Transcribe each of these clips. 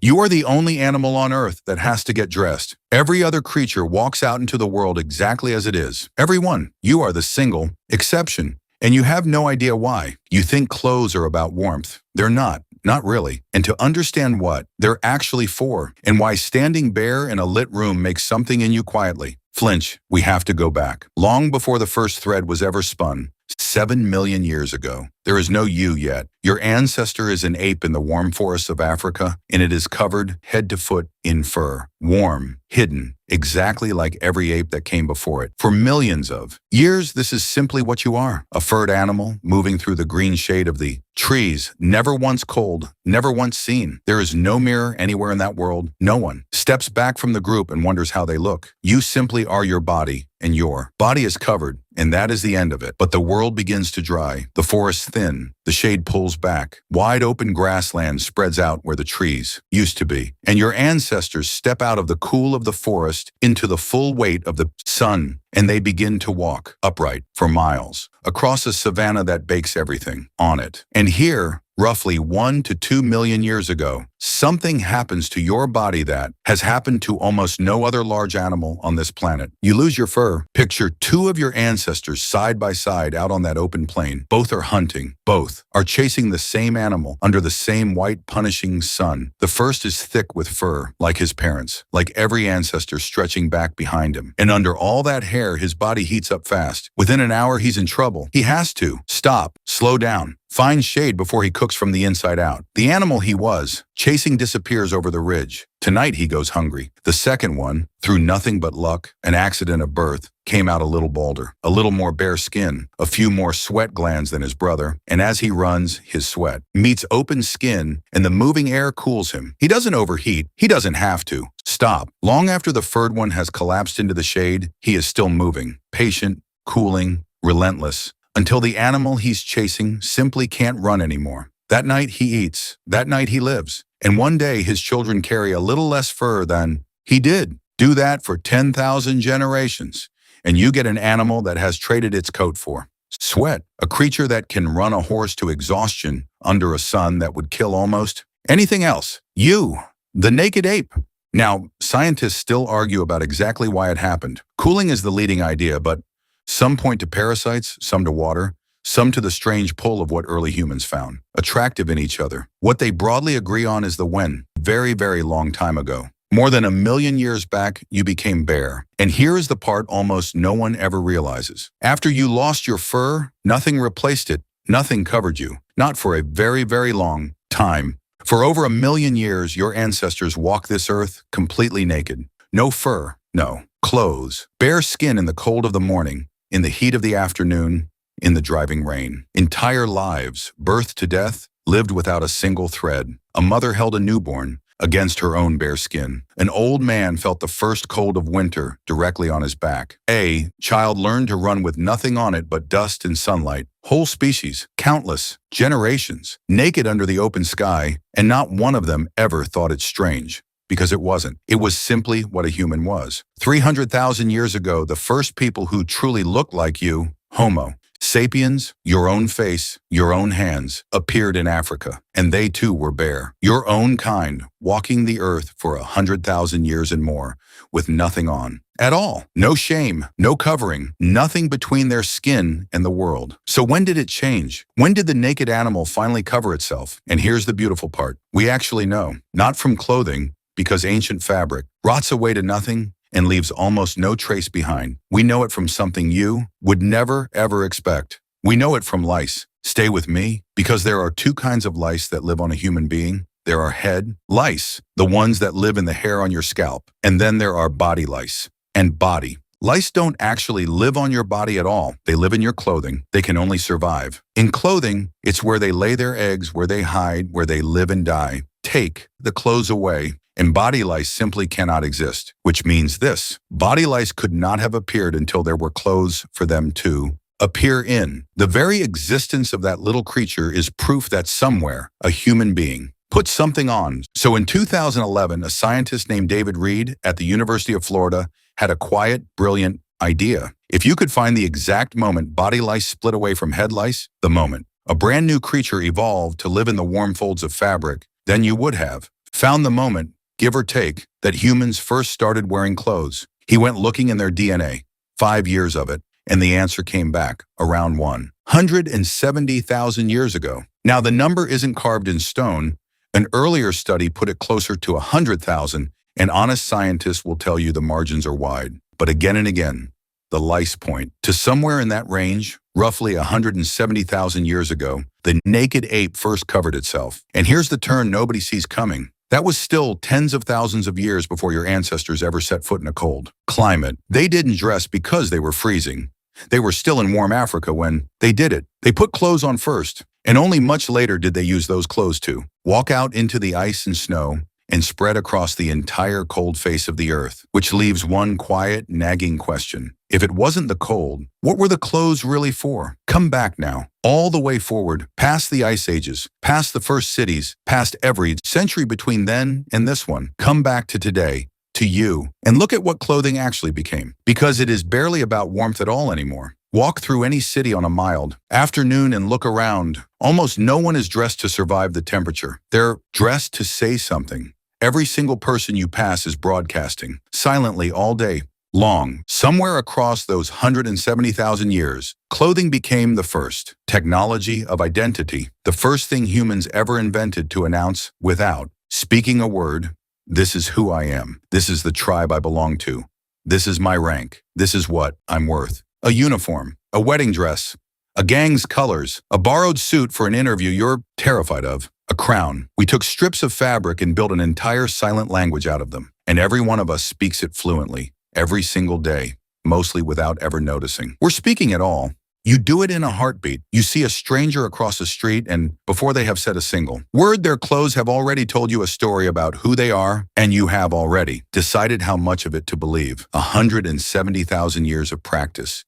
You are the only animal on Earth that has to get dressed. Every other creature walks out into the world exactly as it is. Every one. You are the single exception. And you have no idea why. You think clothes are about warmth. They're not. Not really. And to understand what they're actually for, and why standing bare in a lit room makes something in you quietly flinch, we have to go back. Long before the first thread was ever spun, 7 million years ago. There is no you yet. Your ancestor is an ape in the warm forests of Africa, and it is covered head to foot in fur. Warm, hidden, exactly like every ape that came before it. For millions of years, this is simply what you are. A furred animal moving through the green shade of the trees, never once cold, never once seen. There is no mirror anywhere in that world. No one steps back from the group and wonders how they look. You simply are your body, and your body is covered, and that is the end of it. But the world begins to dry. The forest thin. The shade pulls back. Wide open grassland spreads out where the trees used to be. And your ancestors step out of the cool of the forest into the full weight of the sun, and they begin to walk upright for miles across a savanna that bakes everything on it. And here, roughly 1 to 2 million years ago, something happens to your body that has happened to almost no other large animal on this planet. You lose your fur. Picture two of your ancestors side by side out on that open plain. Both are hunting. Both are chasing the same animal under the same white punishing sun. The first is thick with fur, like his parents, like every ancestor stretching back behind him. And under all that hair, his body heats up fast. Within an hour, he's in trouble. He has to stop, slow down, find shade before he cooks from the inside out. The animal he was chasing disappears over the ridge. Tonight he goes hungry. The second one, through nothing but luck, an accident of birth, came out a little balder, a little more bare skin, a few more sweat glands than his brother, and as he runs, his sweat meets open skin and the moving air cools him. He doesn't overheat. He doesn't have to stop. Long after the furred one has collapsed into the shade, he is still moving, patient, cooling, relentless, until the animal he's chasing simply can't run anymore. That night he eats. That night he lives. And one day his children carry a little less fur than he did. Do that for 10,000 generations, and you get an animal that has traded its coat for sweat, a creature that can run a horse to exhaustion under a sun that would kill almost anything else. You, the naked ape. Now, scientists still argue about exactly why it happened. Cooling is the leading idea, but some point to parasites, some to water, some to the strange pull of what early humans found attractive in each other. What they broadly agree on is the when, very, very long time ago. More than 1 million years back, you became bare. And here is the part almost no one ever realizes. After you lost your fur, nothing replaced it. Nothing covered you. Not for a very, very long time. For over 1 million years, your ancestors walked this earth completely naked. No fur, no clothes. Bare skin in the cold of the morning, in the heat of the afternoon, in the driving rain. Entire lives, birth to death, lived without a single thread. A mother held a newborn against her own bare skin. An old man felt the first cold of winter directly on his back. A child learned to run with nothing on it but dust and sunlight. Whole species, countless, generations, naked under the open sky, and not one of them ever thought it strange. Because it wasn't. It was simply what a human was. 300,000 years ago, the first people who truly looked like you, Homo sapiens, your own face, your own hands, appeared in Africa. And they too were bare. Your own kind, walking the earth for 100,000 years and more, with nothing on. At all. No shame, no covering, nothing between their skin and the world. So when did it change? When did the naked animal finally cover itself? And here's the beautiful part. We actually know. Not from clothing, because ancient fabric rots away to nothing and leaves almost no trace behind. We know it from something you would never, ever expect. We know it from lice. Stay with me, because there are two kinds of lice that live on a human being. There are head lice, the ones that live in the hair on your scalp. And then there are body lice. And body. Lice don't actually live on your body at all. They live in your clothing. They can only survive. In clothing, it's where they lay their eggs, where they hide, where they live and die. Take the clothes away, and body lice simply cannot exist, which means this. Body lice could not have appeared until there were clothes for them to appear in. The very existence of that little creature is proof that somewhere, a human being put something on. So in 2011, a scientist named David Reed at the University of Florida had a quiet, brilliant idea. If you could find the exact moment body lice split away from head lice, the moment a brand new creature evolved to live in the warm folds of fabric, then you would have found the moment, give or take, that humans first started wearing clothes. He went looking in their DNA, 5 years of it, and the answer came back, around 170,000 years ago. Now, the number isn't carved in stone. An earlier study put it closer to 100,000, and honest scientists will tell you the margins are wide. But again and again, the lice point to somewhere in that range, roughly 170,000 years ago, the naked ape first covered itself. And here's the turn nobody sees coming. That was still tens of thousands of years before your ancestors ever set foot in a cold climate. They didn't dress because they were freezing. They were still in warm Africa when they did it. They put clothes on first, and only much later did they use those clothes to walk out into the ice and snow and spread across the entire cold face of the earth, which leaves one quiet, nagging question. If it wasn't the cold, what were the clothes really for? Come back now, all the way forward, past the ice ages, past the first cities, past every century between then and this one. Come back to today, to you, and look at what clothing actually became. Because it is barely about warmth at all anymore. Walk through any city on a mild afternoon and look around. Almost no one is dressed to survive the temperature. They're dressed to say something. Every single person you pass is broadcasting, silently all day long. Somewhere across those 170,000 years, clothing became the first technology of identity, the first thing humans ever invented to announce without speaking a word, this is who I am, this is the tribe I belong to, this is my rank, this is what I'm worth. A uniform, a wedding dress, a gang's colors, a borrowed suit for an interview you're terrified of, a crown. We took strips of fabric and built an entire silent language out of them, and every one of us speaks it fluently, every single day, mostly without ever noticing. We're speaking it all. You do it in a heartbeat. You see a stranger across the street, and before they have said a single word, their clothes have already told you a story about who they are, and you have already decided how much of it to believe. 170,000 years of practice,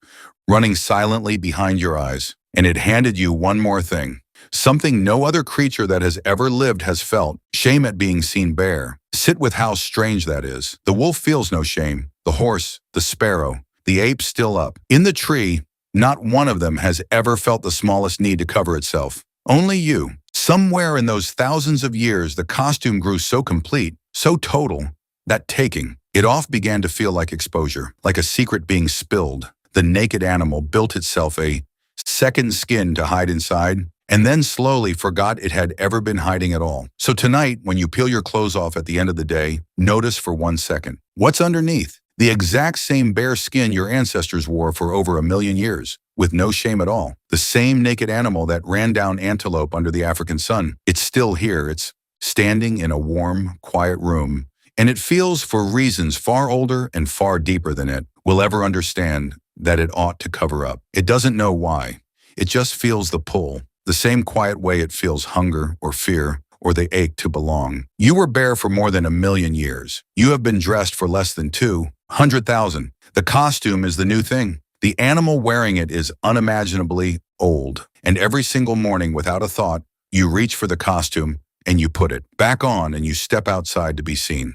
running silently behind your eyes, and it handed you one more thing. Something no other creature that has ever lived has felt, shame at being seen bare. Sit with how strange that is. The wolf feels no shame. The horse, the sparrow, the ape still up. In the tree, not one of them has ever felt the smallest need to cover itself. Only you. Somewhere in those thousands of years, the costume grew so complete, so total, that taking it off began to feel like exposure, like a secret being spilled. The naked animal built itself a second skin to hide inside, and then slowly forgot it had ever been hiding at all. So tonight, when you peel your clothes off at the end of the day, notice for 1 second. What's underneath? The exact same bare skin your ancestors wore for over 1 million years, with no shame at all. The same naked animal that ran down antelope under the African sun. It's still here. It's standing in a warm, quiet room, and it feels, for reasons far older and far deeper than it will ever understand, that it ought to cover up. It doesn't know why. It just feels the pull. The same quiet way it feels hunger or fear or the ache to belong. You were bare for more than 1 million years. You have been dressed for less than 200,000. The costume is the new thing. The animal wearing it is unimaginably old. And every single morning, without a thought, you reach for the costume and you put it back on and you step outside to be seen.